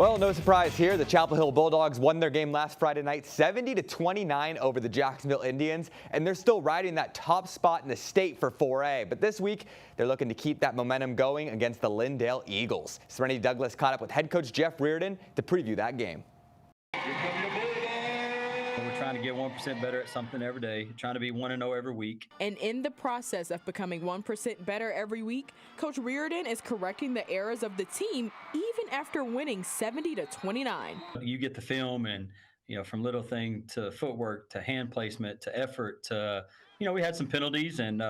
Well, no surprise here. The Chapel Hill Bulldogs won their game last Friday night 70-29 over the Jacksonville Indians, and they're still riding that top spot in the state for 4A. But this week, they're looking to keep that momentum going against the LINDALE Eagles. Serenity Douglas caught up with head coach Jeff Riordan to preview that game. We're trying to get 1% better at something every day, trying to be 1-0 every week. And in the process of becoming 1% better every week, Coach Riordan is correcting the errors of the team even after winning 70-29. You get the film and, from little thing to footwork to hand placement to effort to, we had some penalties and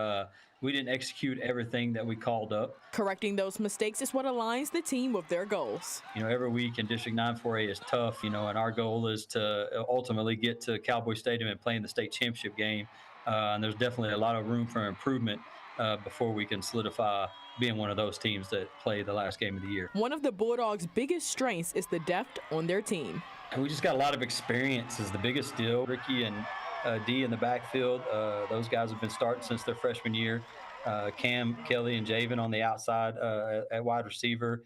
we didn't execute everything that we called up. Correcting those mistakes is what aligns the team with their goals. Every week in District 9 4A is tough, and our goal is to ultimately get to Cowboy Stadium and play in the state championship game. And there's definitely a lot of room for improvement before we can solidify being one of those teams that play the last game of the year. One of the Bulldogs' biggest strengths is the depth on their team. We just got a lot of experience is the biggest deal. Ricky and D in the backfield, those guys have been starting since their freshman year. Cam, Kelly, and Javen on the outside at wide receiver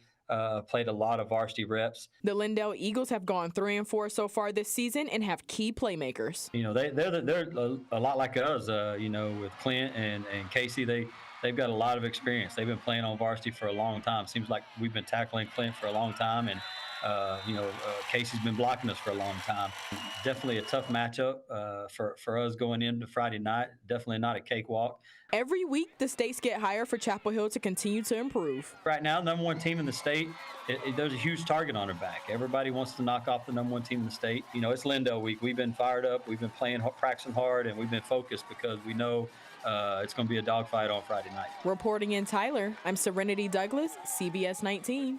played a lot of varsity reps. The LINDALE Eagles have gone 3-4 so far this season and have key playmakers. They're a lot like us. With Clint and Casey, they've got a lot of experience. They've been playing on varsity for a long time. Seems like we've been tackling Clint for a long time, and Casey's been blocking us for a long time. Definitely a tough matchup for us going into Friday night. Definitely not a cakewalk. Every week, the stakes get higher for Chapel Hill to continue to improve. Right now, #1 team in the state, there's a huge target on our back. Everybody wants to knock off the #1 team in the state. It's LINDALE week. We've been fired up. We've been practicing hard, and we've been focused because we know it's going to be a dogfight on Friday night. Reporting in Tyler, I'm Serenity Douglas, CBS 19.